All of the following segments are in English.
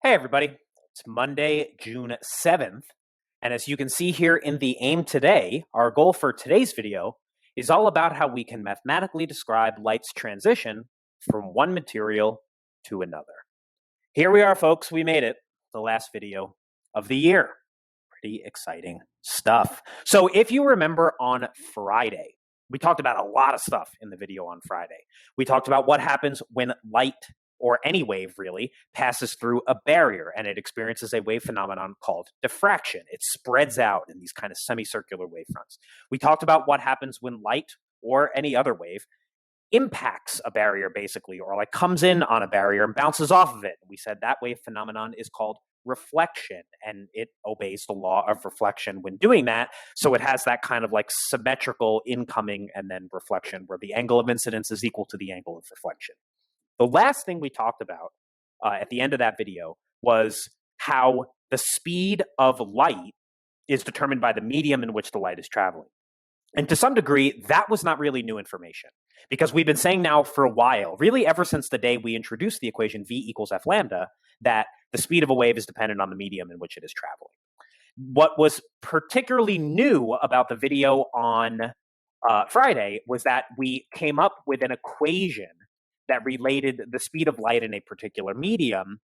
Hey, everybody. It's Monday, June 7th. And as you can see here in the aim today, our goal for today's video is all about how we can mathematically describe light's transition from one material to another. Here we are, folks. We made it. The last video of the year. Pretty exciting stuff. So if you remember on Friday, we talked about a lot of stuff in the video on Friday. We talked about what happens when light, or any wave really, passes through a barrier and it experiences a wave phenomenon called diffraction. It spreads out in these kind of semicircular wavefronts. We talked about what happens when light or any other wave impacts a barrier basically, or like comes in on a barrier and bounces off of it. We said that wave phenomenon is called reflection, and it obeys the law of reflection when doing that. So it has that kind of like symmetrical incoming and then reflection where the angle of incidence is equal to the angle of reflection. The last thing we talked about at the end of that video was how the speed of light is determined by the medium in which the light is traveling. And to some degree, that was not really new information, because we've been saying now for a while, really ever since the day we introduced the equation v equals f lambda, that the speed of a wave is dependent on the medium in which it is traveling. What was particularly new about the video on Friday was that we came up with an equation that related the speed of light in a particular medium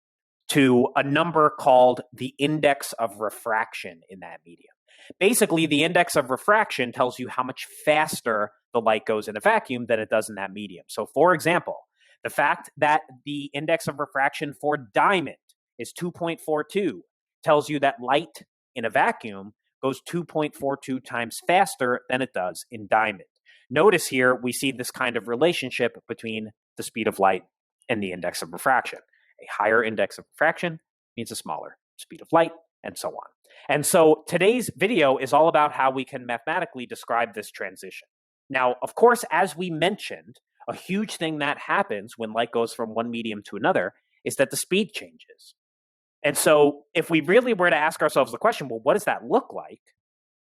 to a number called the index of refraction in that medium. Basically, the index of refraction tells you how much faster the light goes in a vacuum than it does in that medium. So, for example, the fact that the index of refraction for diamond is 2.42 tells you that light in a vacuum goes 2.42 times faster than it does in diamond. Notice here we see this kind of relationship between the speed of light and the index of refraction. A higher index of refraction means a smaller speed of light, and so on. And so today's video is all about how we can mathematically describe this transition. Now, of course, as we mentioned, a huge thing that happens when light goes from one medium to another is that the speed changes. And so if we really were to ask ourselves the question, well, what does that look like?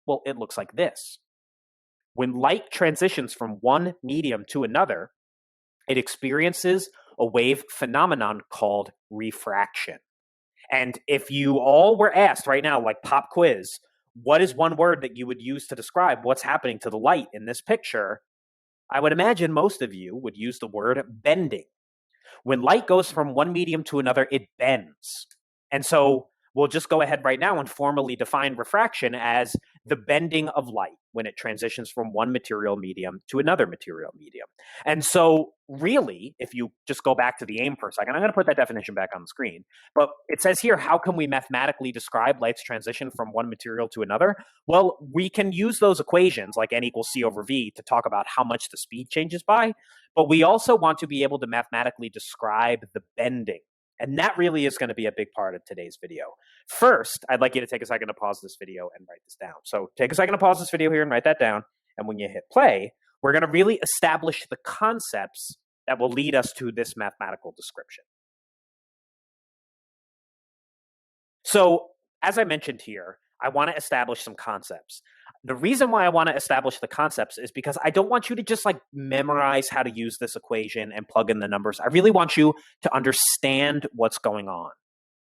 Well, it looks like this. When light transitions from one medium to another, it experiences a wave phenomenon called refraction. And if you all were asked right now, like pop quiz, what is one word that you would use to describe what's happening to the light in this picture? I would imagine most of you would use the word bending. When light goes from one medium to another, it bends. And so we'll just go ahead right now and formally define refraction as the bending of light when it transitions from one material medium to another material medium. And so really, if you just go back to the aim for a second, I'm going to put that definition back on the screen, but it says here, how can we mathematically describe light's transition from one material to another? Well, we can use those equations like n equals c over v to talk about how much the speed changes by, but we also want to be able to mathematically describe the bending. And that really is going to be a big part of today's video. First, I'd like you to take a second to pause this video and write this down. So take a second to pause this video here and write that down. And when you hit play, we're going to really establish the concepts that will lead us to this mathematical description. So as I mentioned here, I want to establish some concepts. The reason why I want to establish the concepts is because I don't want you to just like memorize how to use this equation and plug in the numbers. I really want you to understand what's going on.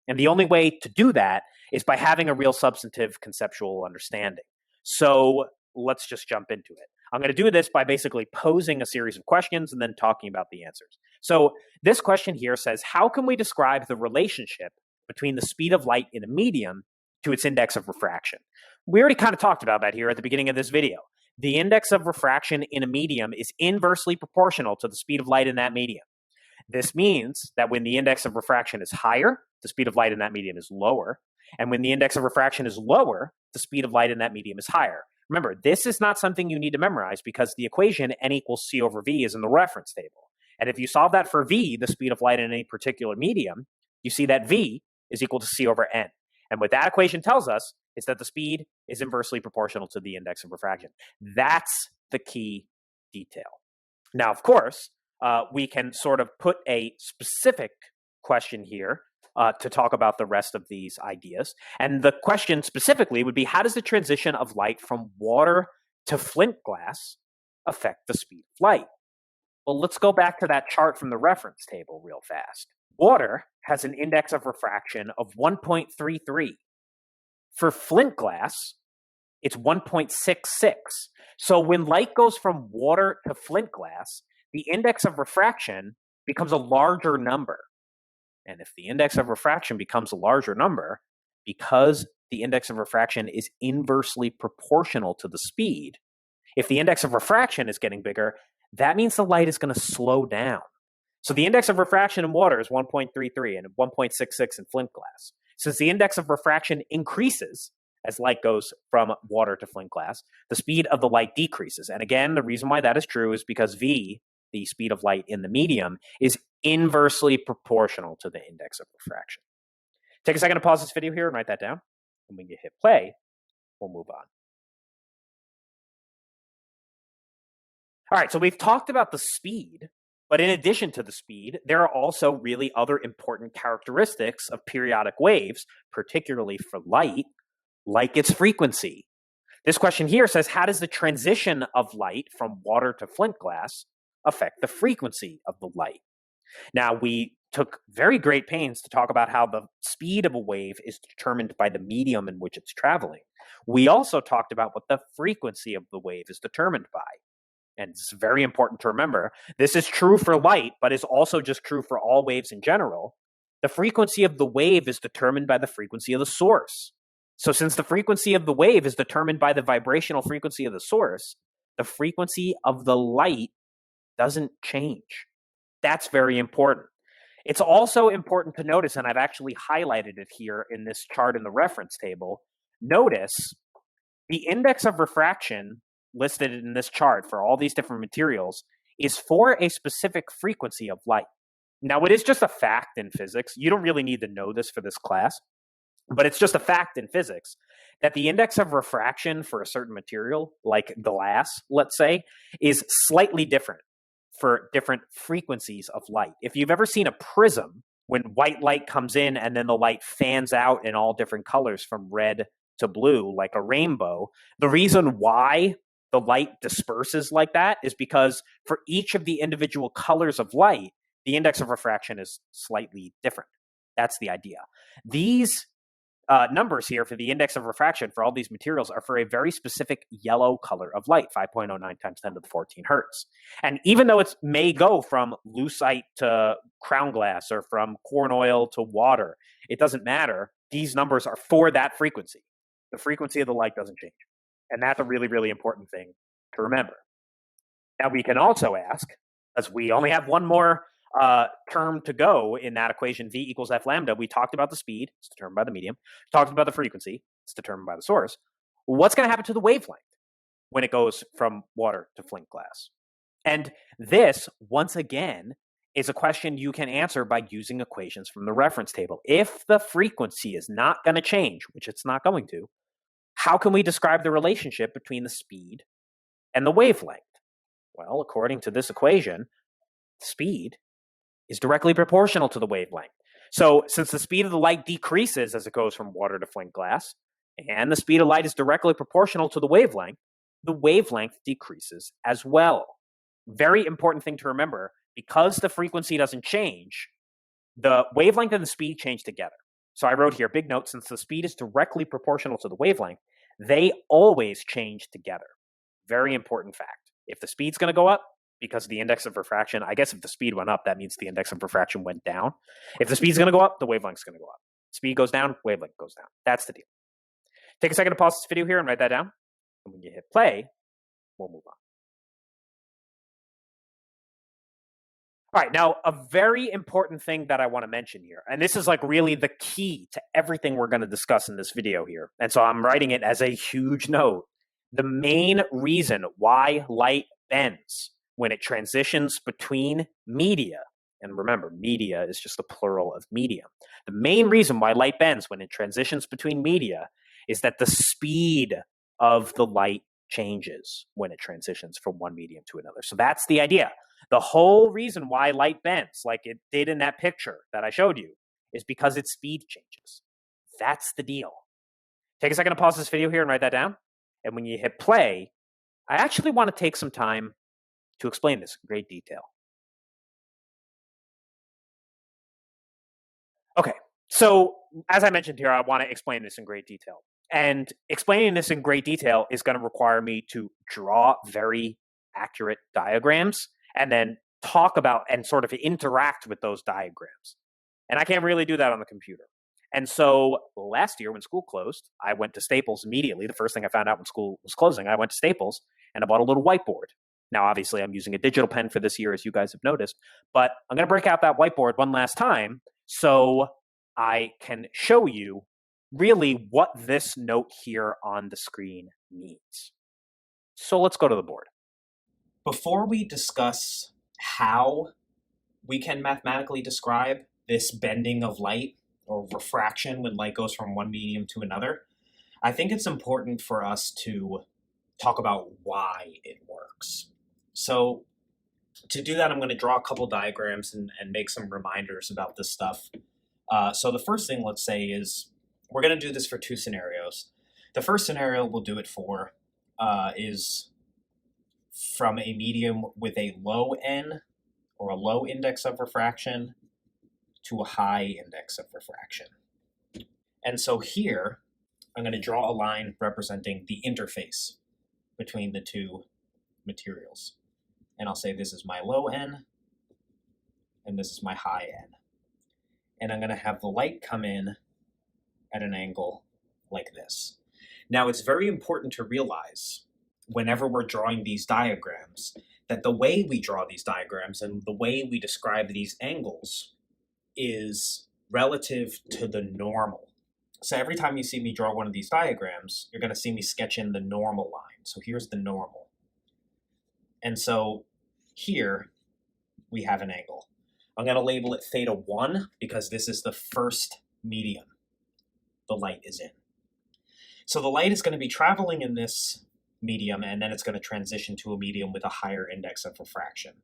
And the only way to do that is by having a real substantive conceptual understanding. So let's just jump into it. I'm going to do this by basically posing a series of questions and then talking about the answers. So this question here says, how can we describe the relationship between the speed of light in a medium to its index of refraction? We already kind of talked about that here at the beginning of this video. The index of refraction in a medium is inversely proportional to the speed of light in that medium. This means that when the index of refraction is higher, the speed of light in that medium is lower. And when the index of refraction is lower, the speed of light in that medium is higher. Remember, this is not something you need to memorize because the equation n equals c over v is in the reference table. And if you solve that for v, the speed of light in any particular medium, you see that v is equal to c over n. And what that equation tells us is that the speed is inversely proportional to the index of refraction. That's the key detail. Now, of course, we can sort of put a specific question here to talk about the rest of these ideas. And the question specifically would be, how does the transition of light from water to flint glass affect the speed of light? Well, let's go back to that chart from the reference table real fast. Water has an index of refraction of 1.33. For flint glass, it's 1.66. So when light goes from water to flint glass, the index of refraction becomes a larger number. And if the index of refraction becomes a larger number, because the index of refraction is inversely proportional to the speed, if the index of refraction is getting bigger, that means the light is going to slow down. So the index of refraction in water is 1.33 and 1.66 in flint glass. Since the index of refraction increases as light goes from water to flint glass, the speed of the light decreases. And again, the reason why that is true is because V, the speed of light in the medium, is inversely proportional to the index of refraction. Take a second to pause this video here and write that down. And when you hit play, we'll move on. All right, so we've talked about the speed, but in addition to the speed, there are also really other important characteristics of periodic waves, particularly for light, like its frequency. This question here says, how does the transition of light from water to flint glass affect the frequency of the light? Now, we took very great pains to talk about how the speed of a wave is determined by the medium in which it's traveling. We also talked about what the frequency of the wave is determined by. And it's very important to remember, this is true for light, but is also just true for all waves in general. The frequency of the wave is determined by the frequency of the source. So since the frequency of the wave is determined by the vibrational frequency of the source, the frequency of the light doesn't change. That's very important. It's also important to notice, and I've actually highlighted it here in this chart in the reference table, notice the index of refraction listed in this chart for all these different materials is for a specific frequency of light. Now, it is just a fact in physics. You don't really need to know this for this class, but it's just a fact in physics that the index of refraction for a certain material, like glass, let's say, is slightly different for different frequencies of light. If you've ever seen a prism, when white light comes in and then the light fans out in all different colors from red to blue, like a rainbow, the reason why the light disperses like that is because for each of the individual colors of light, the index of refraction is slightly different. That's the idea. These numbers here for the index of refraction for all these materials are for a very specific yellow color of light, 5.09 times 10 to the 14 hertz. And even though it may go from lucite to crown glass or from corn oil to water, it doesn't matter. These numbers are for that frequency. The frequency of the light doesn't change. And that's a really, really important thing to remember. Now, we can also ask, as we only have one more term to go in that equation, V equals F lambda, we talked about the speed, it's determined by the medium, talked about the frequency, it's determined by the source. What's going to happen to the wavelength when it goes from water to flint glass? And this, once again, is a question you can answer by using equations from the reference table. If the frequency is not going to change, which it's not going to, how can we describe the relationship between the speed and the wavelength? Well, according to this equation, speed is directly proportional to the wavelength. So since the speed of the light decreases as it goes from water to flint glass, and the speed of light is directly proportional to the wavelength decreases as well. Very important thing to remember, because the frequency doesn't change, the wavelength and the speed change together. So I wrote here, big note, since the speed is directly proportional to the wavelength, they always change together. Very important fact. If the speed's going to go up, because of the index of refraction, I guess if the speed went up, that means the index of refraction went down. If the speed's going to go up, the wavelength's going to go up. Speed goes down, wavelength goes down. That's the deal. Take a second to pause this video here and write that down. And when you hit play, we'll move on. All right, now a very important thing that I want to mention here, and this is like really the key to everything we're going to discuss in this video here, and so I'm writing it as a huge note. The main reason why light bends when it transitions between media, and remember, media is just the plural of medium. The main reason why light bends when it transitions between media is that the speed of the light changes when it transitions from one medium to another. So that's the idea. The whole reason why light bends, like it did in that picture that I showed you, is because its speed changes. That's the deal. Take a second to pause this video here and write that down. And when you hit play, I actually want to take some time to explain this in great detail. Okay, so as I mentioned here, I want to explain this in great detail. And explaining this in great detail is going to require me to draw very accurate diagrams and then talk about and sort of interact with those diagrams. And I can't really do that on the computer. And so last year when school closed, I went to Staples immediately. The first thing I found out when school was closing, I went to Staples and I bought a little whiteboard. Now, obviously, I'm using a digital pen for this year, as you guys have noticed, but I'm going to break out that whiteboard one last time so I can show you really what this note here on the screen means. So let's go to the board. Before we discuss how we can mathematically describe this bending of light or refraction when light goes from one medium to another, I think it's important for us to talk about why it works. So to do that, I'm going to draw a couple diagrams and make some reminders about this stuff. So the first thing, let's say, is we're going to do this for two scenarios. The first scenario we'll do it for is from a medium with a low n or a low index of refraction to a high index of refraction. And so here, I'm going to draw a line representing the interface between the two materials. And I'll say this is my low n, and this is my high n. And I'm going to have the light come in at an angle like this. Now, it's very important to realize whenever we're drawing these diagrams that the way we draw these diagrams and the way we describe these angles is relative to the normal. So every time you see me draw one of these diagrams, you're going to see me sketch in the normal line. So here's the normal. And so here we have an angle. I'm going to label it theta 1 because this is the first medium the light is in. So the light is going to be traveling in this medium, and then it's going to transition to a medium with a higher index of refraction.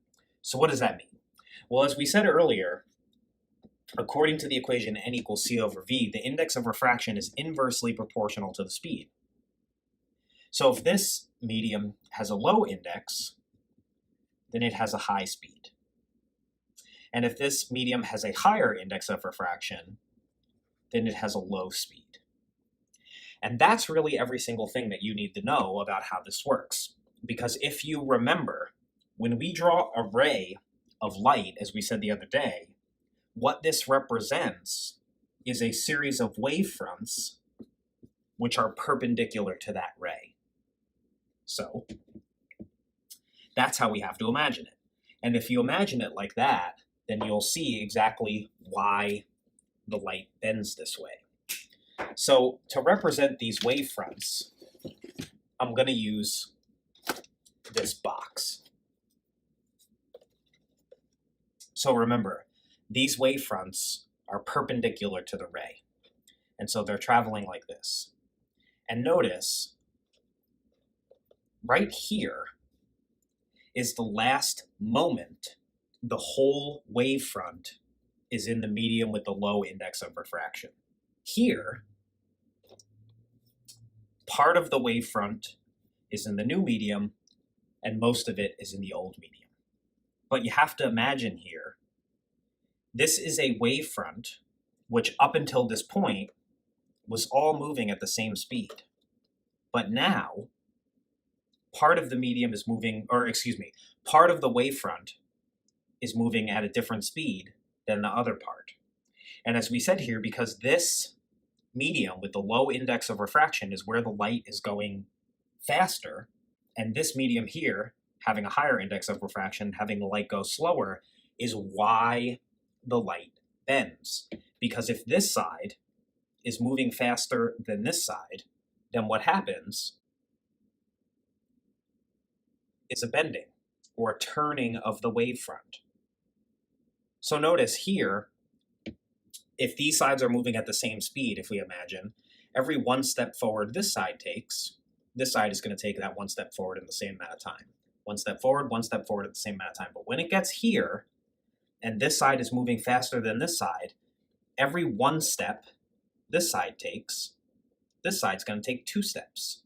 So what does that mean? Well, as we said earlier, according to the equation n equals c over v, the index of refraction is inversely proportional to the speed. So if this medium has a low index, then it has a high speed. And if this medium has a higher index of refraction, then it has a low speed. And that's really every single thing that you need to know about how this works. Because if you remember, when we draw a ray of light, as we said the other day, what this represents is a series of wavefronts which are perpendicular to that ray. So that's how we have to imagine it. And if you imagine it like that, then you'll see exactly why the light bends this way. So to represent these wavefronts, I'm going to use this box. So remember, these wavefronts are perpendicular to the ray. And so they're traveling like this. And notice, right here is the last moment the whole wavefront is in the medium with the low index of refraction. Here, part of the wavefront is in the new medium, and most of it is in the old medium. But you have to imagine here, this is a wavefront which up until this point was all moving at the same speed. But now, part of the medium is moving, part of the wavefront is moving at a different speed than the other part. And as we said here, because this medium with the low index of refraction is where the light is going faster, and this medium here, having a higher index of refraction, having the light go slower, is why the light bends. Because if this side is moving faster than this side, then what happens is a bending, or a turning of the wavefront. So notice here, if these sides are moving at the same speed, if we imagine, every one step forward this side takes, this side is going to take that one step forward in the same amount of time. One step forward at the same amount of time. But when it gets here, and this side is moving faster than this side, every one step this side takes, this side's going to take 2 steps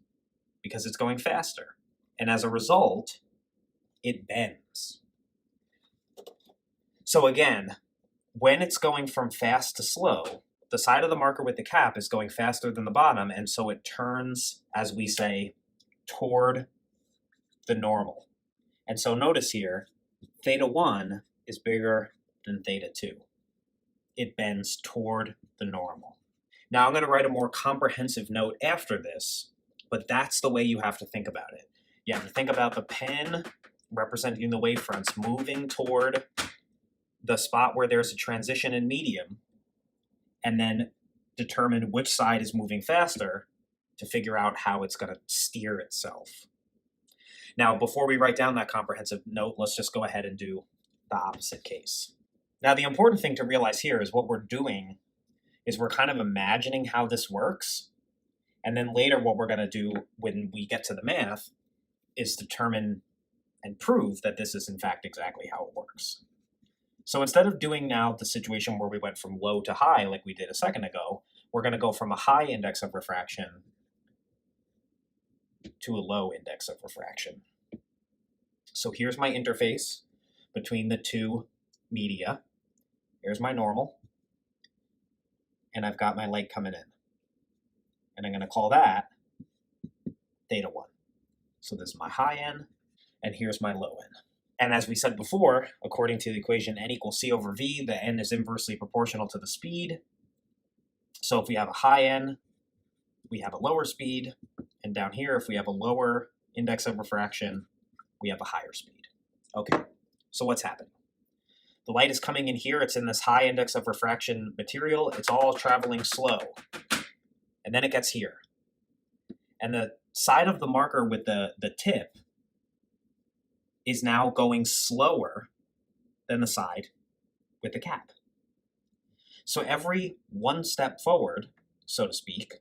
because it's going faster. And as a result, it bends. So again, when it's going from fast to slow, the side of the marker with the cap is going faster than the bottom, and so it turns, as we say, toward the normal. And so notice here, theta 1 is bigger than theta 2. It bends toward the normal. Now I'm going to write a more comprehensive note after this, but that's the way you have to think about it. You have to think about the pen representing the wavefronts moving toward the spot where there's a transition in medium, and then determine which side is moving faster to figure out how it's going to steer itself. Now, before we write down that comprehensive note, let's just go ahead and do the opposite case. Now, the important thing to realize here is what we're doing is we're kind of imagining how this works, and then later what we're going to do when we get to the math is determine and prove that this is in fact exactly how it works. So instead of doing now the situation where we went from low to high like we did a second ago, we're going to go from a high index of refraction to a low index of refraction. So here's my interface between the two media. Here's my normal. And I've got my light coming in. And I'm going to call that theta 1. So this is my high n, and here's my low n. And as we said before, according to the equation n equals c over v, the n is inversely proportional to the speed. So if we have a high n, we have a lower speed. And down here, if we have a lower index of refraction, we have a higher speed. Okay, so what's happening? The light is coming in here. It's in this high index of refraction material. It's all traveling slow. And then it gets here. And the side of the marker with the tip is now going slower than the side with the cap. So every one step forward, so to speak,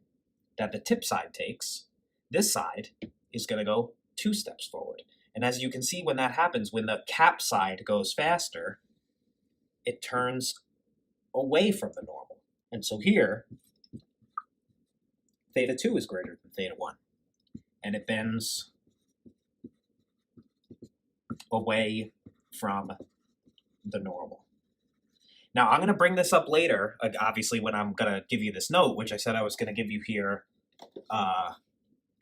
that the tip side takes, this side is going to go 2 steps forward. And as you can see, when that happens, when the cap side goes faster, it turns away from the normal. And so here, theta 2 is greater than theta 1. And it bends away from the normal. Now, I'm going to bring this up later, obviously, when I'm going to give you this note, which I said I was going to give you here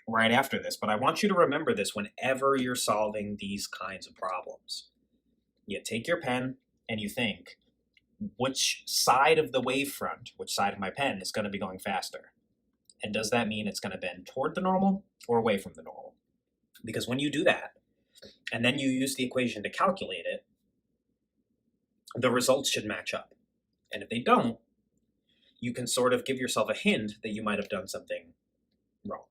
right after this. But I want you to remember this whenever you're solving these kinds of problems. You take your pen and you think, which side of the wavefront, which side of my pen is going to be going faster? And does that mean it's going to bend toward the normal or away from the normal? Because when you do that, and then you use the equation to calculate it, the results should match up. And if they don't, you can sort of give yourself a hint that you might have done something wrong.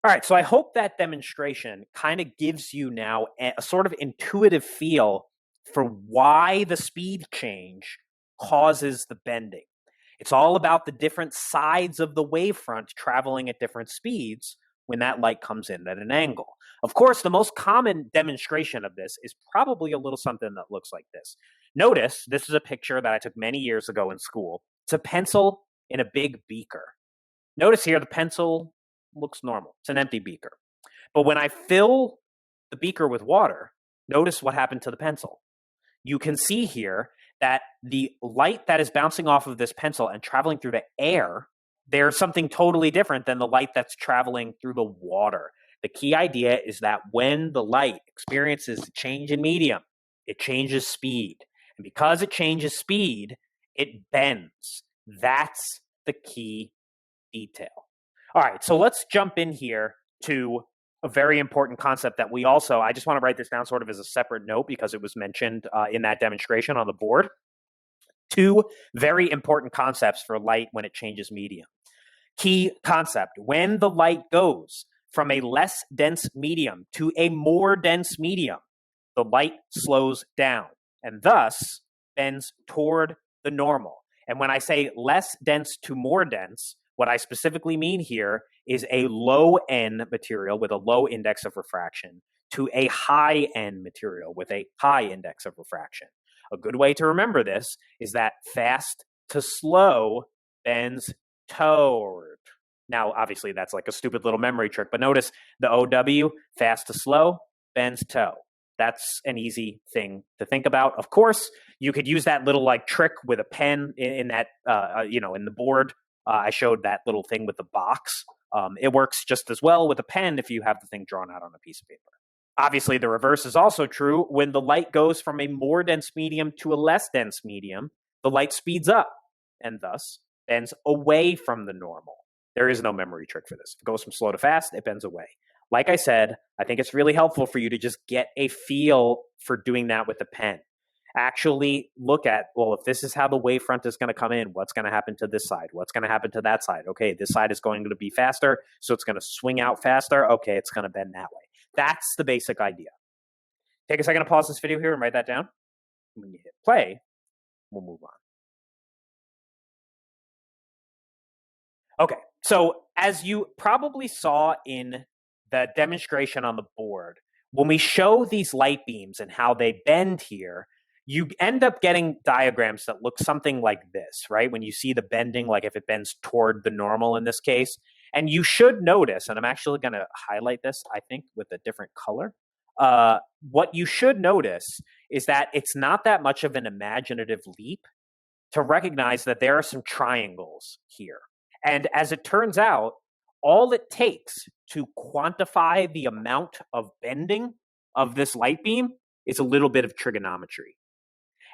All right, so I hope that demonstration kind of gives you now a sort of intuitive feel for why the speed change causes the bending. It's all about the different sides of the wavefront traveling at different speeds when that light comes in at an angle. Of course, the most common demonstration of this is probably a little something that looks like this. Notice, this is a picture that I took many years ago in school. It's a pencil in a big beaker. Notice here, the pencil looks normal. It's an empty beaker. But when I fill the beaker with water, notice what happened to the pencil. You can see here that the light that is bouncing off of this pencil and traveling through the air, there's something totally different than the light that's traveling through the water. The key idea is that when the light experiences a change in medium, it changes speed. And because it changes speed, it bends. That's the key detail. All right, so let's jump in here to a very important concept that we also, I just want to write this down sort of as a separate note because it was mentioned in that demonstration on the board. 2 very important concepts for light when it changes medium. Key concept, when the light goes from a less dense medium to a more dense medium, the light slows down and thus bends toward the normal. And when I say less dense to more dense, what I specifically mean here is a low N material with a low index of refraction to a high N material with a high index of refraction. A good way to remember this is that fast to slow bends toward. Now, obviously, that's like a stupid little memory trick, but notice the OW, fast to slow, bends toe. That's an easy thing to think about. Of course, You could use that little like trick with a pen in that, in the board. I showed that little thing with the box. It works just as well with a pen if you have the thing drawn out on a piece of paper. Obviously, the reverse is also true. When the light goes from a more dense medium to a less dense medium, the light speeds up and thus bends away from the normal. There is no memory trick for this. If it goes from slow to fast, it bends away. Like I said, I think it's really helpful for you to just get a feel for doing that with the pen. Actually look at, well, if this is how the wavefront is going to come in, what's going to happen to this side? What's going to happen to that side? Okay, this side is going to be faster, so it's going to swing out faster. Okay, it's going to bend that way. That's the basic idea. Take a second to pause this video here and write that down. When you hit play, we'll move on. Okay, so as you probably saw in the demonstration on the board, when we show these light beams and how they bend here, you end up getting diagrams that look something like this, right? When you see the bending, like if it bends toward the normal in this case. And you should notice, and I'm actually going to highlight this, I think, with a different color. What you should notice is that it's not that much of an imaginative leap to recognize that there are some triangles here. And as it turns out, all it takes to quantify the amount of bending of this light beam is a little bit of trigonometry.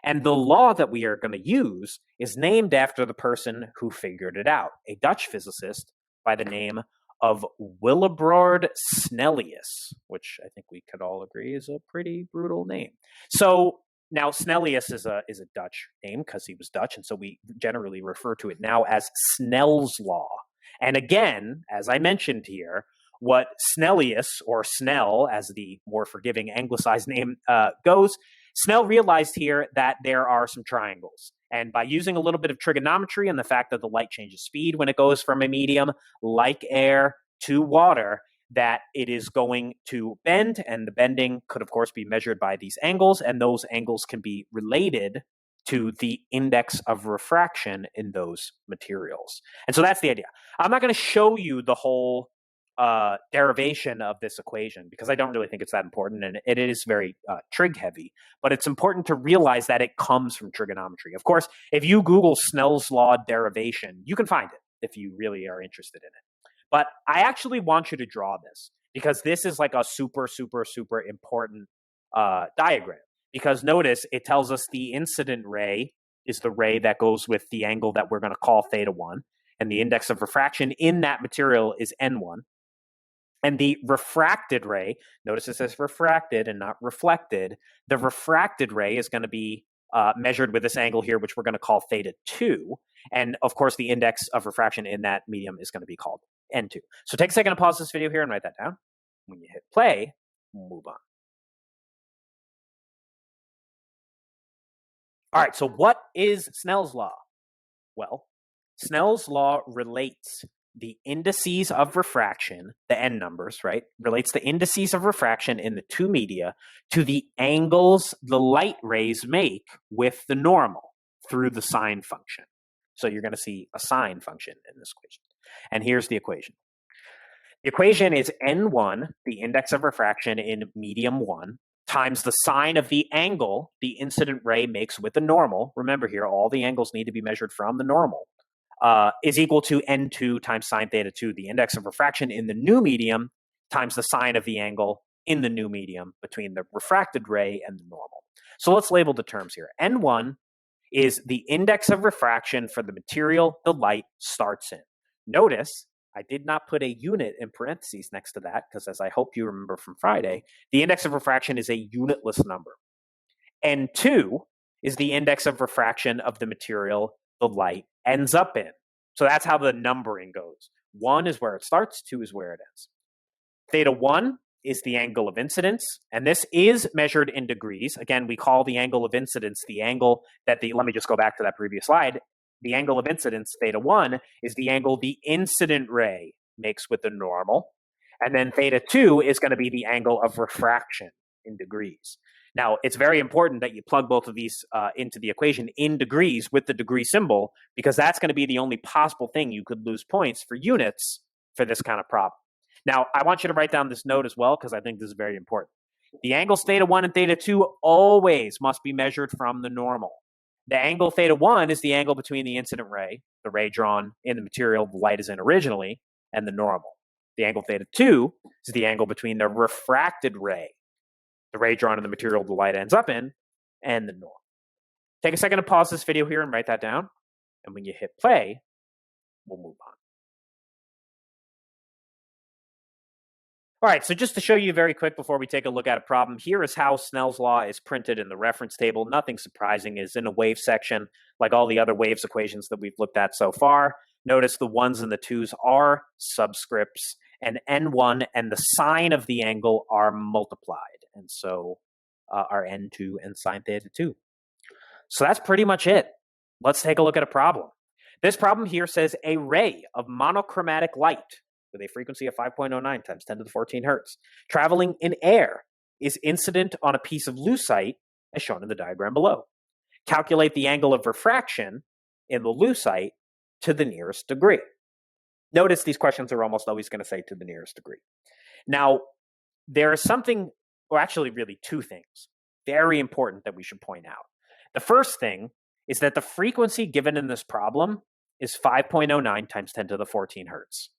And the law that we are going to use is named after the person who figured it out, a Dutch physicist by the name of Willebrord Snellius, which I think we could all agree is a pretty brutal name. So now Snellius is a Dutch name because he was Dutch, and so we generally refer to it now as Snell's law. And again, as I mentioned here, what Snellius, or Snell as the more forgiving anglicized name goes, Snell realized here that there are some triangles. And by using a little bit of trigonometry and the fact that the light changes speed when it goes from a medium like air to water, that it is going to bend, and the bending could, of course, be measured by these angles, and those angles can be related to the index of refraction in those materials. And so that's the idea. I'm not going to show you the whole derivation of this equation because I don't really think it's that important, and it is very trig heavy, but it's important to realize that it comes from trigonometry. Of course, if you Google Snell's law derivation, you can find it if you really are interested in it. But I actually want you to draw this because this is like a super, super, super important diagram. Because notice it tells us the incident ray is the ray that goes with the angle that we're going to call theta 1, and the index of refraction in that material is n1. And the refracted ray, notice it says refracted and not reflected. The refracted ray is going to be measured with this angle here, which we're going to call theta 2. And of course, the index of refraction in that medium is going to be called n2. So take a second to pause this video here and write that down. When you hit play, we'll move on. All right, so what is Snell's law? Well, Snell's law relates the indices of refraction, the n numbers, right, relates the indices of refraction in the two media to the angles the light rays make with the normal through the sine function. So you're going to see a sine function in this equation. And here's the equation. The equation is n1, the index of refraction in medium 1, times the sine of the angle the incident ray makes with the normal. Remember here, all the angles need to be measured from the normal. Is equal to n2 times sine theta 2, the index of refraction in the new medium, times the sine of the angle in the new medium between the refracted ray and the normal. So let's label the terms here. N1 is the index of refraction for the material the light starts in. Notice I did not put a unit in parentheses next to that because, as I hope you remember from Friday, the index of refraction is a unitless number. N2 is the index of refraction of the material the light ends up in. So that's how the numbering goes. 1 is where it starts, 2 is where it ends. Theta 1 is the angle of incidence, and this is measured in degrees. Again, we call the angle of incidence the angle that let me just go back to that previous slide. The angle of incidence, theta 1, is the angle the incident ray makes with the normal. And then theta 2 is going to be the angle of refraction in degrees. Now, it's very important that you plug both of these into the equation in degrees with the degree symbol, because that's going to be the only possible thing you could lose points for units for this kind of problem. Now, I want you to write down this note as well, because I think this is very important. The angles theta 1 and theta 2 always must be measured from the normal. The angle theta 1 is the angle between the incident ray, the ray drawn in the material the light is in originally, and the normal. The angle theta 2 is the angle between the refracted ray, the ray drawn in the material the light ends up in, and the normal. Take a second to pause this video here and write that down. And when you hit play, we'll move on. All right, so just to show you very quick before we take a look at a problem, here is how Snell's law is printed in the reference table. Nothing surprising. Is in a wave section, like all the other waves equations that we've looked at so far. Notice the 1s and the 2s are subscripts, and N1 and the sign of the angle are multiplied. And so are N2 and sine theta 2. So that's pretty much it. Let's take a look at a problem. This problem here says a ray of monochromatic light with a frequency of 5.09 times 10 to the 14 hertz, traveling in air, is incident on a piece of lucite, as shown in the diagram below. Calculate the angle of refraction in the lucite to the nearest degree. Notice these questions are almost always going to say to the nearest degree. Now, there is something, or actually really two things, very important that we should point out. The first thing is that the frequency given in this problem is 5.09 times 10 to the 14 hertz.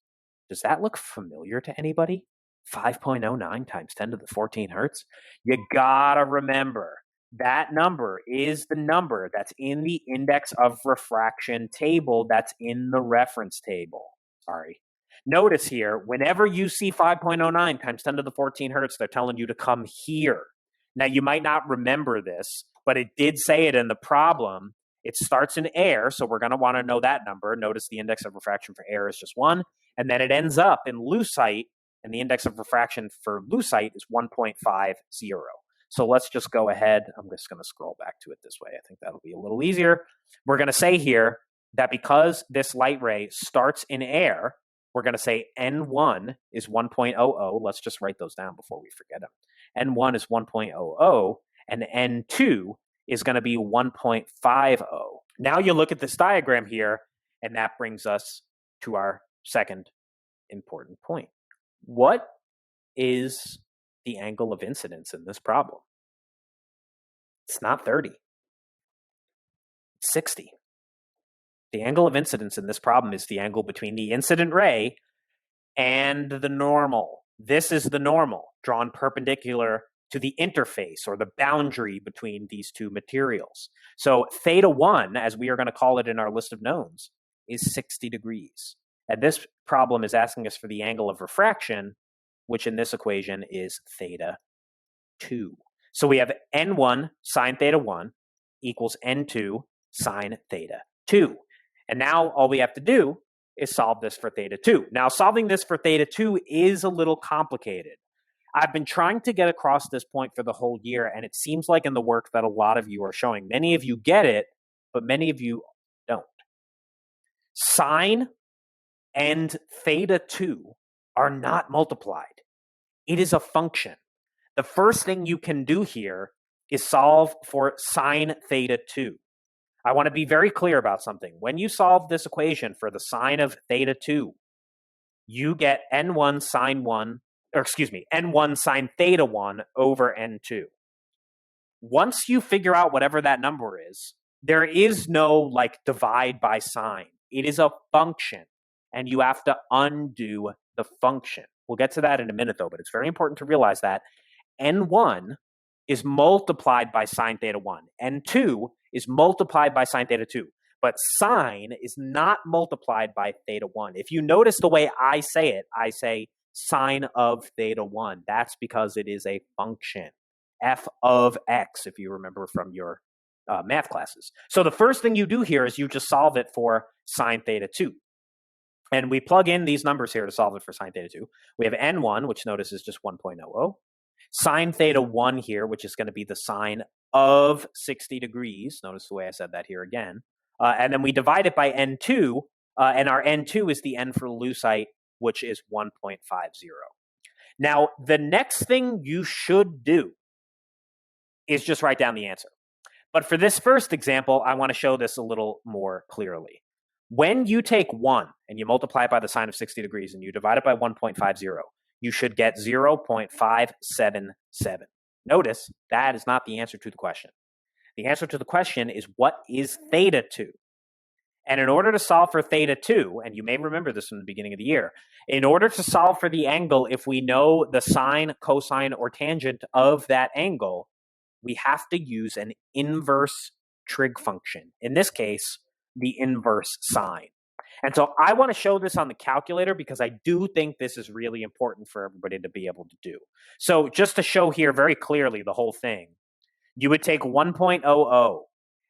Does that look familiar to anybody? 5.09 times 10 to the 14 hertz? You gotta remember, that number is the number that's in the index of refraction table that's in the reference table. Sorry. Notice here, whenever you see 5.09 times 10 to the 14 hertz, they're telling you to come here. Now, you might not remember this, but it did say it in the problem. It starts in air, so we're going to want to know that number. Notice the index of refraction for air is just 1, and then it ends up in lucite, and the index of refraction for lucite is 1.50. So let's just go ahead. I'm just going to scroll back to it this way. I think that'll be a little easier. We're going to say here that because this light ray starts in air, we're going to say N1 is 1.00. Let's just write those down before we forget them. N1 is 1.00, and N2 is going to be 1.50. Now you look at this diagram here, and that brings us to our second important point. What is the angle of incidence in this problem? It's not 30. It's 60. The angle of incidence in this problem is the angle between the incident ray and the normal. This is the normal, drawn perpendicular to the interface or the boundary between these two materials. So theta 1, as we are going to call it in our list of knowns, is 60 degrees. And this problem is asking us for the angle of refraction, which in this equation is theta 2. So we have N1 sine theta 1 equals N2 sine theta 2. And now all we have to do is solve this for theta 2. Now, solving this for theta 2 is a little complicated. I've been trying to get across this point for the whole year, and it seems like in the work that a lot of you are showing. Many of you get it, but many of you don't. Sine and theta 2 are not multiplied. It is a function. The first thing you can do here is solve for sine theta 2. I want to be very clear about something. When you solve this equation for the sine of theta 2, you get N1 sine theta 1 over N2. Once you figure out whatever that number is, there is no divide by sine. It is a function, and you have to undo the function. We'll get to that in a minute, though, but it's very important to realize that N1 is multiplied by sine theta 1. N2 is multiplied by sine theta 2. But sine is not multiplied by theta 1. If you notice the way I say it, I say sine of theta 1. That's because it is a function. F of x, if you remember from your math classes. So the first thing you do here is you just solve it for sine theta 2. And we plug in these numbers here to solve it for sine theta 2. We have N1, which notice is just 1.00. Sine theta 1 here, which is going to be the sine of 60 degrees. Notice the way I said that here again. And then we divide it by N2, and our N2 is the N for lucite, which is 1.50. Now, the next thing you should do is just write down the answer. But for this first example, I want to show this a little more clearly. When you take 1 and you multiply it by the sine of 60 degrees and you divide it by 1.50, you should get 0.577. Notice that is not the answer to the question. The answer to the question is, what is theta 2? And in order to solve for theta 2, and you may remember this from the beginning of the year, in order to solve for the angle, if we know the sine, cosine, or tangent of that angle, we have to use an inverse trig function. In this case, the inverse sine. And so I want to show this on the calculator because I do think this is really important for everybody to be able to do. So just to show here very clearly the whole thing, you would take 1.00,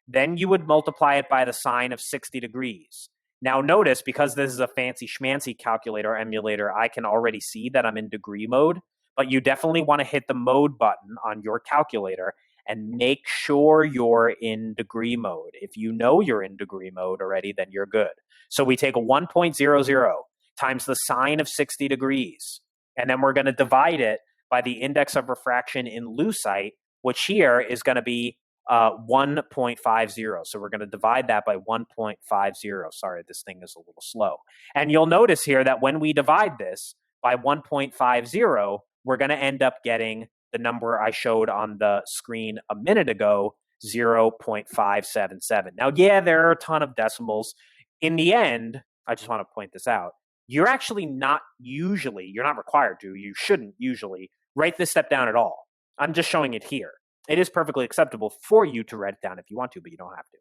then you would multiply it by the sine of 60 degrees. Now notice, because this is a fancy schmancy calculator emulator, I can already see that I'm in degree mode, but you definitely want to hit the mode button on your calculator and make sure you're in degree mode. If you know you're in degree mode already, then you're good. So we take a 1.00 times the sine of 60 degrees, and then we're going to divide it by the index of refraction in lucite, which here is going to be 1.50. So we're going to divide that by 1.50. Sorry, this thing is a little slow. And you'll notice here that when we divide this by 1.50, we're going to end up getting the number I showed on the screen a minute ago, 0.577. Now, yeah, there are a ton of decimals. In the end, I just want to point this out. You're actually not usually, you're not required to, you shouldn't usually write this step down at all. I'm just showing it here. It is perfectly acceptable for you to write it down if you want to, but you don't have to.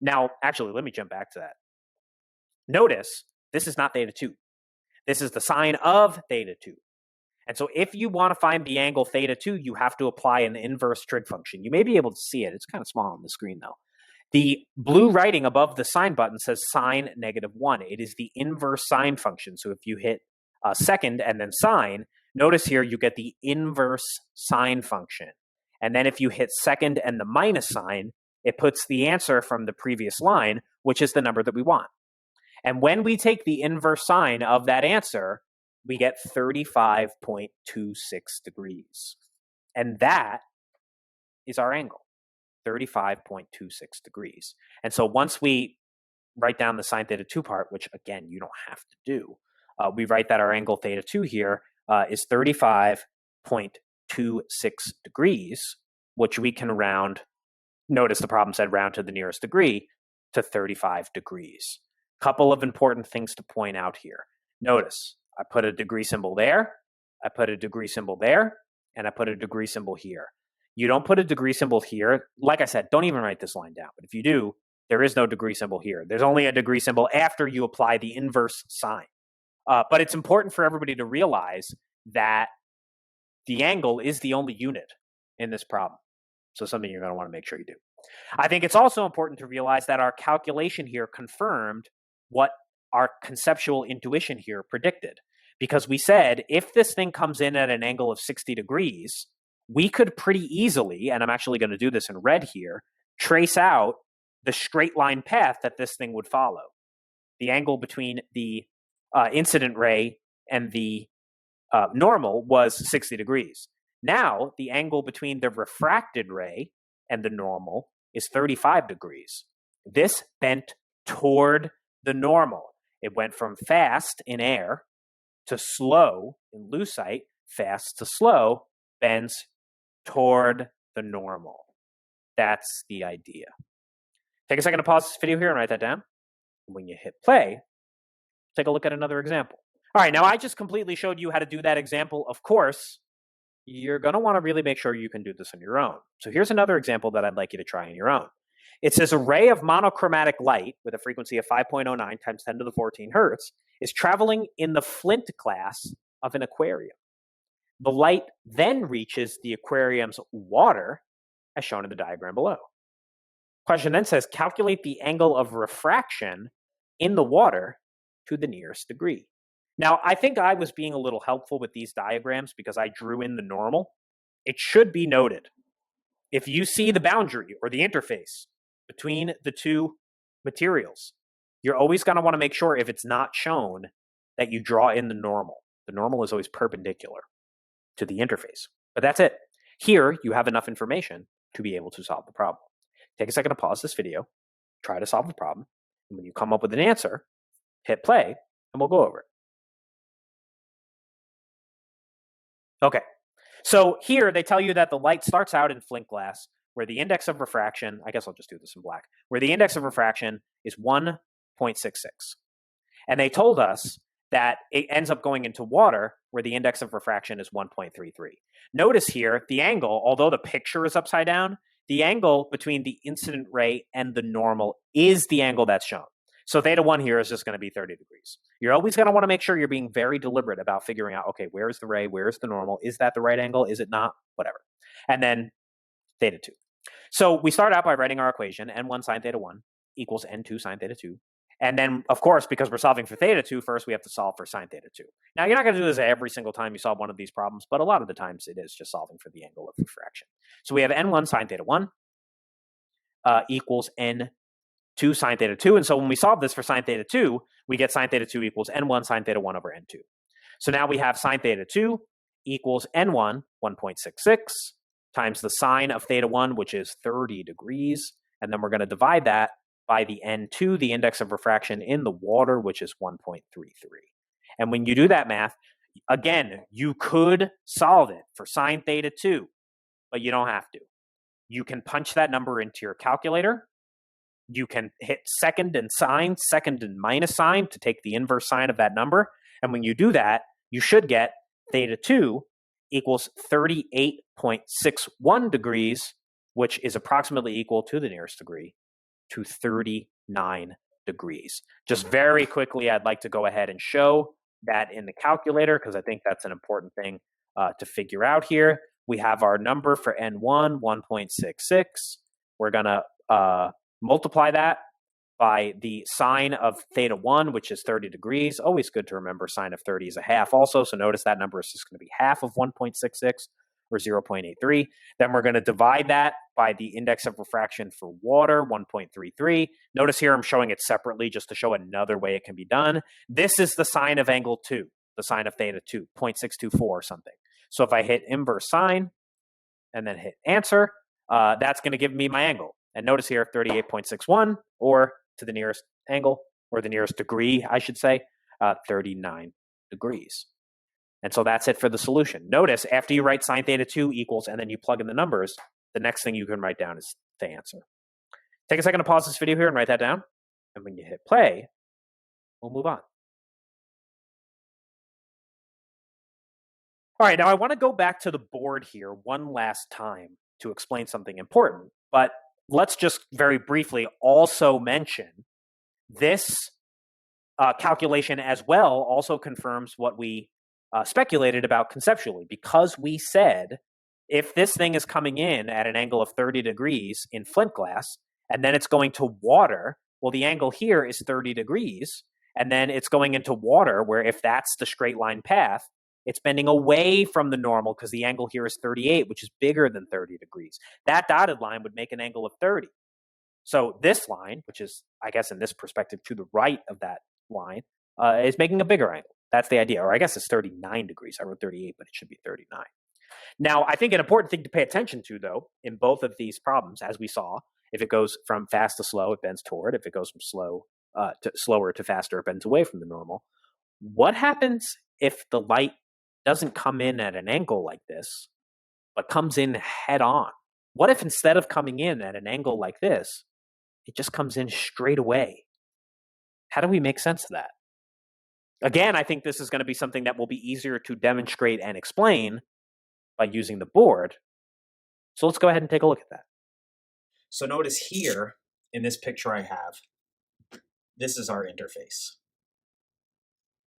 Now, actually, let me jump back to that. Notice, this is not theta 2. This is the sine of theta 2. And so if you want to find the angle theta 2, you have to apply an inverse trig function. You may be able to see it. It's kind of small on the screen, though. The blue writing above the sine button says sine -1. It is the inverse sine function. So if you hit second and then sine, notice here you get the inverse sine function. And then if you hit second and the minus sign, it puts the answer from the previous line, which is the number that we want. And when we take the inverse sine of that answer, we get 35.26 degrees. And that is our angle, 35.26 degrees. And so once we write down the sine theta 2 part, which again, you don't have to do, we write that our angle theta 2 here is 35.26 degrees, which we can round, notice the problem said round to the nearest degree, to 35 degrees. Couple of important things to point out here. Notice, I put a degree symbol there, I put a degree symbol there, and I put a degree symbol here. You don't put a degree symbol here. Like I said, don't even write this line down. But if you do, there is no degree symbol here. There's only a degree symbol after you apply the inverse sine. But it's important for everybody to realize that the angle is the only unit in this problem. So something you're going to want to make sure you do. I think it's also important to realize that our calculation here confirmed what our conceptual intuition here predicted. Because we said, if this thing comes in at an angle of 60 degrees, we could pretty easily, and I'm actually going to do this in red here, trace out the straight line path that this thing would follow. The angle between the incident ray and the normal was 60 degrees. Now, the angle between the refracted ray and the normal is 35 degrees. This bent toward the normal. It went from fast in air to slow in lucite. Fast to slow bends toward the normal. That's the idea. Take a second to pause this video here and write that down. When you hit play, take a look at another example. All right, now I just completely showed you how to do that example. Of course, you're going to want to really make sure you can do this on your own. So here's another example that I'd like you to try on your own. It says a ray of monochromatic light with a frequency of 5.09 times 10 to the 14 hertz is traveling in the flint glass of an aquarium. The light then reaches the aquarium's water, as shown in the diagram below. Question then says, calculate the angle of refraction in the water to the nearest degree. Now, I think I was being a little helpful with these diagrams because I drew in the normal. It should be noted, if you see the boundary or the interface between the two materials, you're always going to want to make sure, if it's not shown, that you draw in the normal. The normal is always perpendicular to the interface. But that's it. Here, you have enough information to be able to solve the problem. Take a second to pause this video, try to solve the problem, and when you come up with an answer, hit play, and we'll go over it. Okay, So here they tell you that the light starts out in flint glass, where the index of refraction, I guess I'll just do this in black, where the index of refraction is 1.66. And they told us that it ends up going into water, where the index of refraction is 1.33. Notice here, the angle, although the picture is upside down, the angle between the incident ray and the normal is the angle that's shown. So theta 1 here is just going to be 30 degrees. You're always going to want to make sure you're being very deliberate about figuring out, okay, where's the ray? Where's the normal? Is that the right angle? Is it not? Whatever. And then theta 2. So we start out by writing our equation, n1 sine theta 1 equals n2 sine theta 2. And then, of course, because we're solving for theta 2, first we have to solve for sine theta 2. Now, you're not going to do this every single time you solve one of these problems, but a lot of the times it is just solving for the angle of refraction. So we have n1 sine theta 1 equals n2 sine theta 2. And so when we solve this for sine theta 2, we get sine theta 2 equals n1 sine theta 1 over n2. So now we have sine theta 2 equals n1, 1.66, times the sine of theta 1, which is 30 degrees. And then we're going to divide that by the n2, the index of refraction in the water, which is 1.33. And when you do that math, again, you could solve it for sine theta 2, but you don't have to. You can punch that number into your calculator. You can hit second and minus sign to take the inverse sign of that number. And when you do that, you should get theta 2 equals 38.61 degrees, which is approximately equal to the nearest degree to 39 degrees. Just very quickly, I'd like to go ahead and show that in the calculator, because I think that's an important thing to figure out here. We have our number for N1, 1.66. We're going to multiply that by the sine of theta 1, which is 30 degrees. Always good to remember sine of 30 is a half also. So notice that number is just going to be half of 1.66 or 0.83. Then we're going to divide that by the index of refraction for water, 1.33. Notice here I'm showing it separately just to show another way it can be done. This is the sine of angle 2, the sine of theta 2, 0.624 or something. So if I hit inverse sine and then hit answer, that's going to give me my angle. And notice here 38.61, or to the nearest angle, or the nearest degree, I should say, 39 degrees. And so that's it for the solution. Notice after you write sine theta 2 equals, and then you plug in the numbers, the next thing you can write down is the answer. Take a second to pause this video here and write that down. And when you hit play, we'll move on. All right, now I want to go back to the board here one last time to explain something important, but let's just very briefly also mention this calculation as well also confirms what we speculated about conceptually, because we said if this thing is coming in at an angle of 30 degrees in flint glass, and then it's going to water, well, the angle here is 30 degrees, and then it's going into water, where if that's the straight line path, it's bending away from the normal because the angle here is 38, which is bigger than 30 degrees. That dotted line would make an angle of 30. So this line, which is, I guess, in this perspective to the right of that line, is making a bigger angle. That's the idea. Or I guess it's 39 degrees. I wrote 38, but it should be 39. Now, I think an important thing to pay attention to, though, in both of these problems, as we saw, if it goes from fast to slow, it bends toward. If it goes from slower to faster, it bends away from the normal. What happens if the light doesn't come in at an angle like this, but comes in head on? What if instead of coming in at an angle like this, it just comes in straight away? How do we make sense of that? Again, I think this is going to be something that will be easier to demonstrate and explain by using the board. So let's go ahead and take a look at that. So notice here in this picture I have, this is our interface.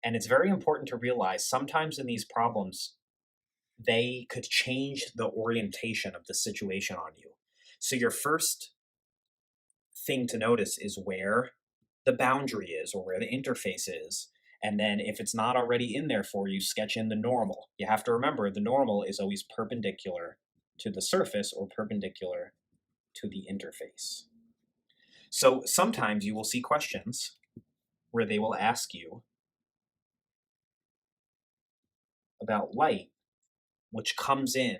And it's very important to realize sometimes in these problems, they could change the orientation of the situation on you. So your first thing to notice is where the boundary is, or where the interface is. And then if it's not already in there for you, sketch in the normal. You have to remember the normal is always perpendicular to the surface or perpendicular to the interface. So sometimes you will see questions where they will ask you about light which comes in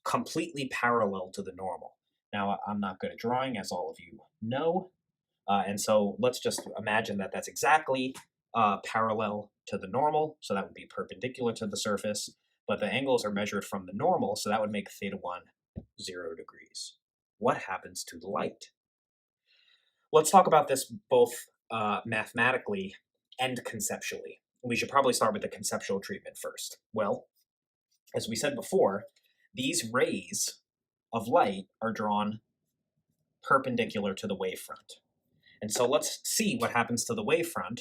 completely parallel to the normal. Now, I'm not good at drawing, as all of you know, and so let's just imagine that that's exactly parallel to the normal, so that would be perpendicular to the surface. but the angles are measured from the normal, so that would make theta 1 0 degrees. What happens to the light? Let's talk about this both mathematically and conceptually. We should probably start with the conceptual treatment first. Well, as we said before, these rays of light are drawn perpendicular to the wavefront. And so let's see what happens to the wavefront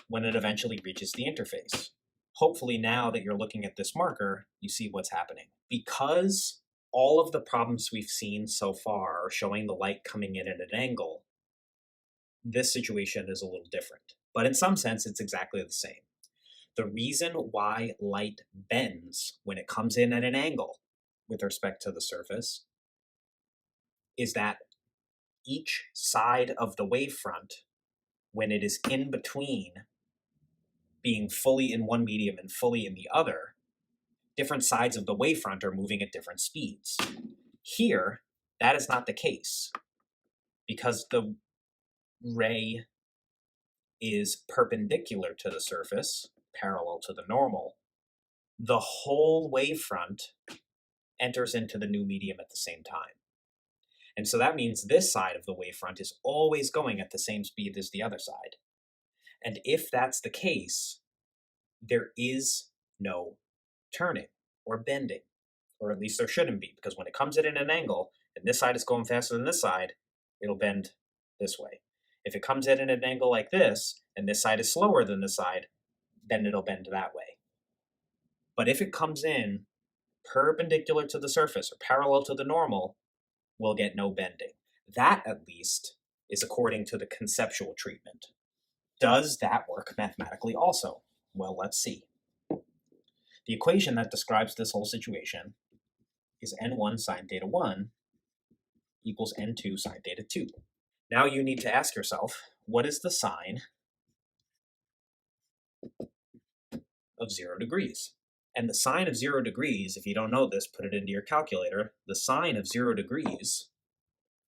when it eventually reaches the interface. Hopefully now that you're looking at this marker, you see what's happening. Because all of the problems we've seen so far are showing the light coming in at an angle, this situation is a little different. But in some sense, it's exactly the same. The reason why light bends when it comes in at an angle with respect to the surface is that each side of the wavefront, when it is in between being fully in one medium and fully in the other, different sides of the wavefront are moving at different speeds. Here, that is not the case because the ray is perpendicular to the surface, parallel to the normal. The whole wavefront enters into the new medium at the same time. And so that means this side of the wavefront is always going at the same speed as the other side. And if that's the case, there is no turning or bending, or at least there shouldn't be, because when it comes in at an angle and this side is going faster than this side, it'll bend this way. If it comes in at an angle like this and this side is slower than this side, then it'll bend that way. But if it comes in perpendicular to the surface or parallel to the normal, we'll get no bending. That, at least, is according to the conceptual treatment. Does that work mathematically also? Well, let's see. The equation that describes this whole situation is n1 sine theta 1 equals n2 sine theta 2. Now you need to ask yourself, what is the sine of 0 degrees? And the sine of 0 degrees, if you don't know this, put it into your calculator. The sine of 0 degrees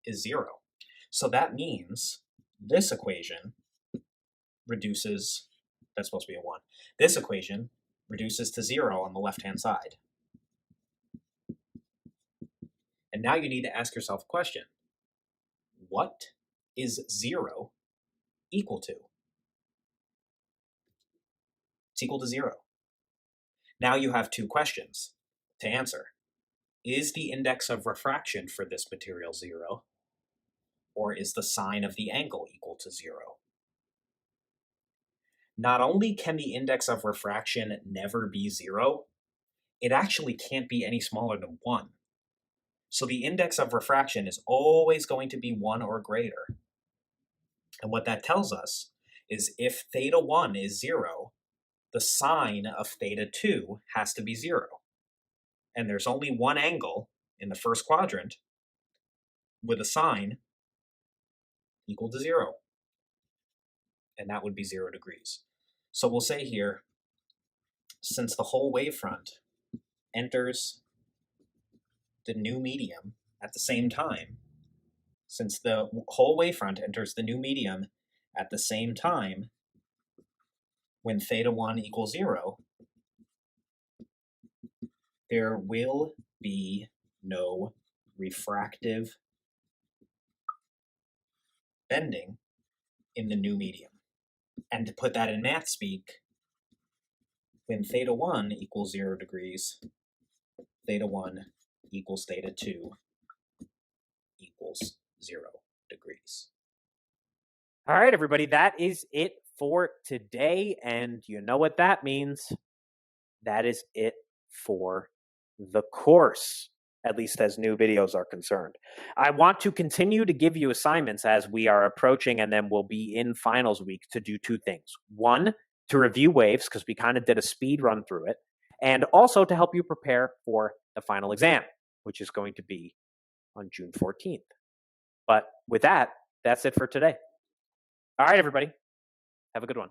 is 0. So that means this equation reduces, that's supposed to be a 1. This equation reduces to 0 on the left-hand side. And now you need to ask yourself a question. What is 0 equal to? It's equal to 0. Now you have two questions to answer. Is the index of refraction for this material 0? Or is the sine of the angle equal to 0? Not only can the index of refraction never be 0, it actually can't be any smaller than 1. So the index of refraction is always going to be 1 or greater. And what that tells us is if theta 1 is 0, the sine of theta 2 has to be 0. And there's only one angle in the first quadrant with a sine equal to 0. And that would be 0 degrees. So we'll say here, since the whole wavefront enters the new medium at the same time, since the whole wavefront enters the new medium at the same time, when theta 1 equals 0, there will be no refractive bending in the new medium. And to put that in math speak, when theta 1 equals 0 degrees, theta 1 equals theta 2 equals 0 degrees. All right, everybody, that is it for today. And you know what that means? That is it for the course, at least as new videos are concerned. I want to continue to give you assignments as we are approaching, and then we'll be in finals week to do two things. One, to review waves, because we kind of did a speed run through it, and also to help you prepare for the final exam, which is going to be on June 14th. But with that, that's it for today. All right, everybody. Have a good one.